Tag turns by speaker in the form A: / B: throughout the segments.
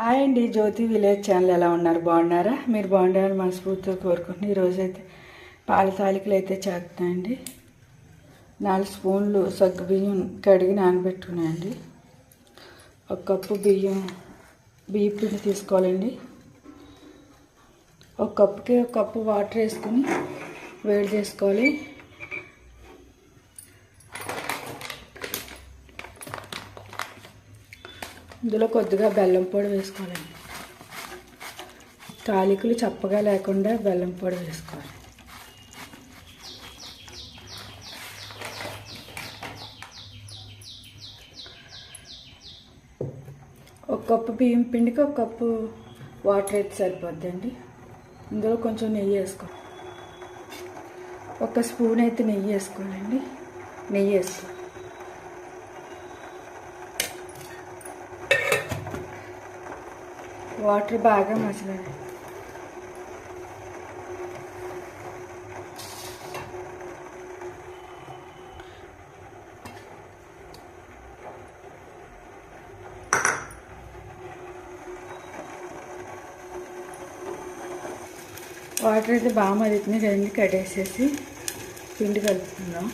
A: Hi అండి, జ్యోతి village channel ఎలా ఉన్నారు? బాగున్నారా? మీరు బాగుండాలని మనస్ఫూర్తిగా కోరుకుంటున్నాను. ఈరోజైతే పాల తాలికలు అయితే చేస్తానండి. 4 స్పూన్లు సగ్గుబియ్యం కడిగి నానబెట్టుకున్నాయండి. 1 కప్పు బియ్యం పిండి తీసుకోవాలండి. 1 కప్పుకి 1 కప్పు వాటర్ వేసుకొని వేడి చేసుకోవాలి. ఇందులో కొద్దిగా బెల్లం పొడి వేసుకోవాలండి. తాలికలు చప్పగా లేకుండా బెల్లం పొడి వేసుకోవాలి. ఒక కప్పు బియ్యం పిండికి 1 కప్పు వాటర్ అయితే సరిపోద్దండి. ఇందులో కొంచెం నెయ్యి వేసుకోవాలి. 1 స్పూన్ అయితే నెయ్యి వేసుకోవాలండి. నెయ్యి వేసుకోవాలి. వాటర్ బాగా మసలాలి. వాటర్ అయితే బాగా మరుగుతున్నాయి కదండి. కట్టేసేసి పిండి కలుపుకుందాం.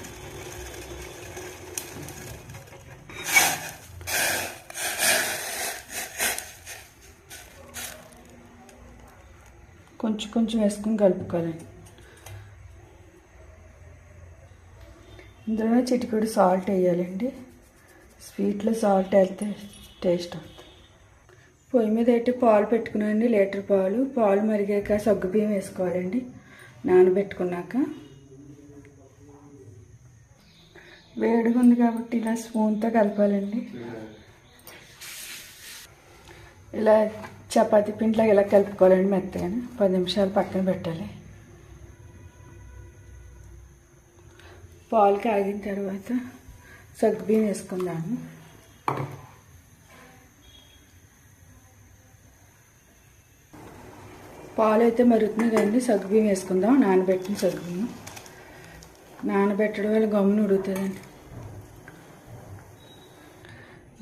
A: కొంచెం కొంచెం వేసుకొని కలుపుకోవాలండి. ఇందులో చిటికెడు సాల్ట్ వేయాలండి. స్వీట్లో సాల్ట్ వేస్తే టేస్ట్ వస్తుంది. పొయ్యి మీద అయితే పాలు పెట్టుకున్నానండి. లీటర్ పాలు మరిగాక సగ్గుబియ్యం వేసుకోవాలండి. నానబెట్టుకున్నాక వేడిగా ఉంది కాబట్టి ఇలా స్పూన్తో కలపాలండి. ఇలా చపాతీ పిండిలో ఇలా కలుపుకోవాలండి. మెత్తగా 10 నిమిషాలు పక్కన పెట్టాలి. పాలు కాగిన తర్వాత సగ్గుబియ్యం వేసుకుందాము. పాలు అయితే మరుగుతున్నాయి కదండి. సగ్గుబియ్యం వేసుకుందాం. నానబెట్టిన సగ్గుబియ్యం నానబెట్టడం వల్ల గమ్మున ఉడుగుతుందండి.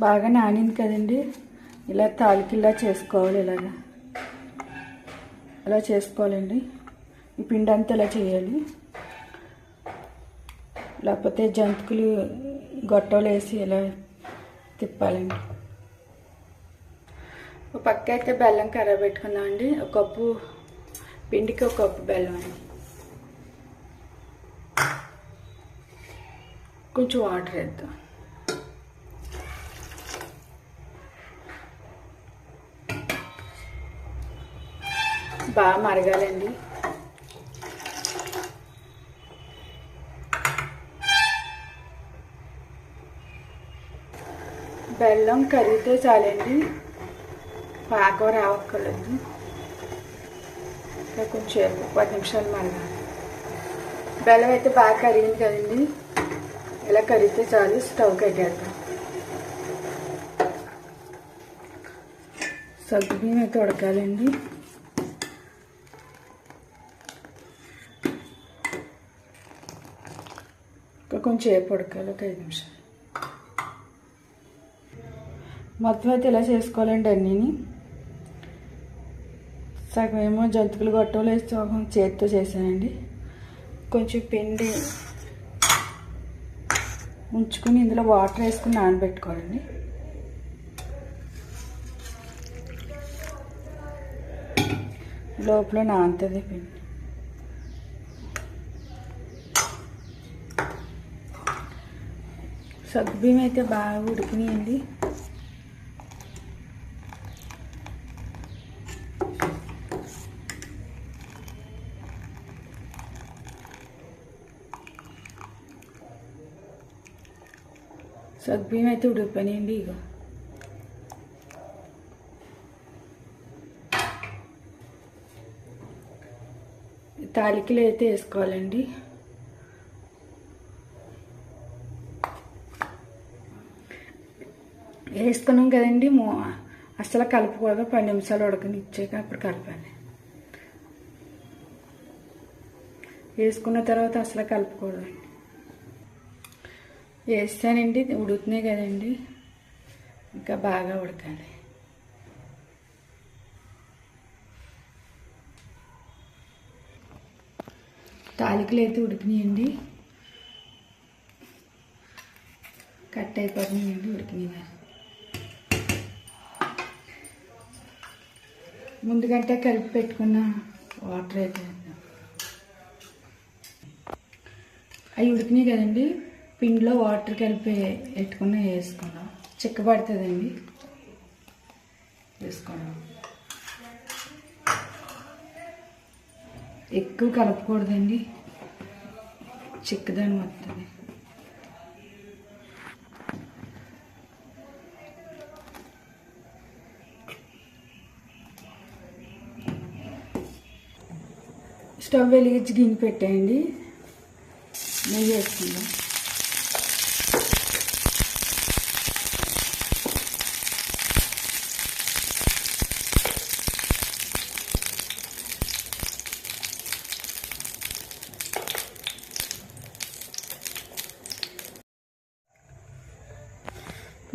A: బాగా నానింది కదండి. ఇలా తాలికిలా చేసుకోవాలి. ఇలా చేసుకోవాలండి. ఈ పిండి అంతా ఇలా చేయాలి. లేకపోతే జంతికలు గొట్టలు వేసి ఇలా తిప్పాలండి. ఒక పక్క అయితే బెల్లం కరగబెట్టుకుందామండి. 1 కప్పు పిండికి 1 కప్పు బెల్లం అండి. కొంచెం వాటర్ వేద్దాం. బాగా మరగాలండి. బెల్లం కరిగితే చాలండి. పాకం రావక్కర్లేదు. కొంచెం 10 నిమిషాలు మరగాలి. బెల్లం అయితే బాగా కరిగింది కదండి. ఇలా కరిగితే చాలు. స్టవ్ కట్టేద్దాం. సగ్గుబియ్యం అయితే ఉడకాలండి. కొంచెం సేపు ఉడకాలి. 1 5 నిమిషాలు. మొత్తం అయితే ఇలా చేసుకోవాలండి. అన్నీని సగం ఏమో జంతికలు గొట్టలు వేసి సగం చేతితో చేశానండి. కొంచెం పిండి ఉంచుకుని ఇందులో వాటర్ వేసుకుని నానబెట్టుకోవాలండి. లోపల నానుతుంది పిండి. సగ్గుబియ్యం అయితే బాగా ఉడికినాయండి. సగ్గుబియ్యం అయితే ఉడికిపోయినాయండి. ఇక తాలికలు అయితే వేసుకోవాలండి. వేసుకున్నాం కదండి. అసలు కలపకూడదు. 10 నిమిషాలు ఉడకనిచ్చాక అప్పుడు కలపాలి. వేసుకున్న తర్వాత అసలు కలపకూడదు. వేస్తానండి. ఉడుకుతున్నాయి కదండి. ఇంకా బాగా ఉడకాలి. తాలికలు అయితే ఉడికినాయండి, కట్ అయిపోతున్నాయండి, ఉడికినాయి. ముందుకంటే కలిపి పెట్టుకున్న వాటర్ అయితే అవి ఉడికినాయి కదండి. పిండిలో వాటర్ కలిపి పెట్టుకున్న వేసుకున్నాం, చిక్కబడుతుందండి వేసుకోవడం. ఎక్కువ కలపకూడదండి, చిక్కదనం వస్తుంది. స్టవ్ వెలిగించి గిన్నె పెట్టేయండి, నెయ్యి వేసుకుందాం.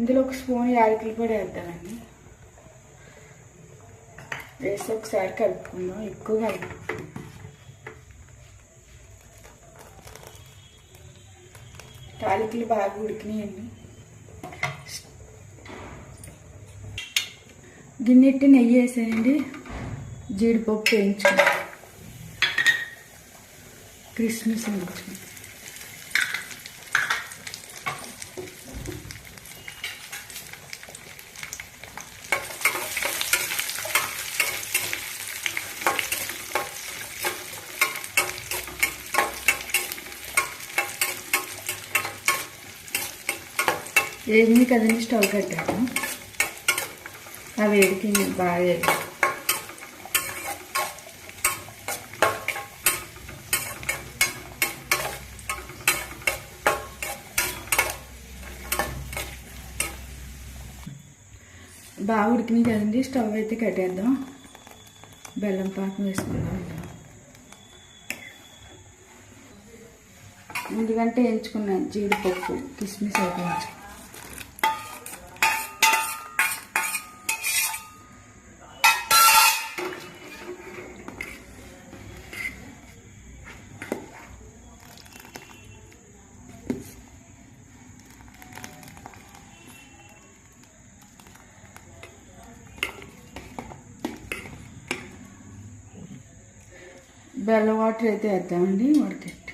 A: ఇందులో ఒక స్పూన్ యాలకుల పొడి వేద్దామండి. వేసి ఒకసారి కలుపుకుందాం, ఎక్కువ కలుపుకుందాం. తాలికలు బాగా ఉడికినాయండి. గిన్నెట్టి నెయ్యి వేసానండి, జీడిపప్పు వేయించుకుని, కిస్మిస్ వేయించుకుని, వేగింది కదండి, స్టవ్ కట్టాను. ఆ వేడికి బాగా ఉడికినాయి కదండి. స్టవ్ అయితే కట్టేద్దాం, బెల్లం పాకం వేసుకుందాం. ముందుకంటే వేయించుకున్నాను జీడిపప్పు, కిస్మిస్ అయితే వేయించుకున్నాను. బెల్లం వాటర్ అయితే వేద్దామండి, ఉడకెట్టి.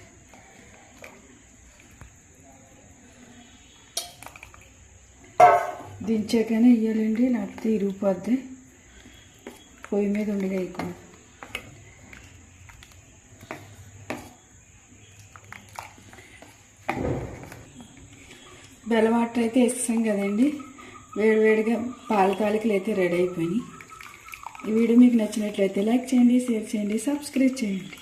A: దించాకనే వేయాలండి, లేకపోతే ఇరిగిపోద్ది. పొయ్యి మీద ఉండగా వేయకూడదు. బెల్లం వాటర్ అయితే వేస్తాం కదండి. వేడివేడిగా పాల తాలికలు అయితే రెడీ అయిపోయినాయి. ఈ వీడియో మీకు నచ్చినట్లయితే లైక్ చేయండి, షేర్ చేయండి, సబ్స్క్రైబ్ చేయండి.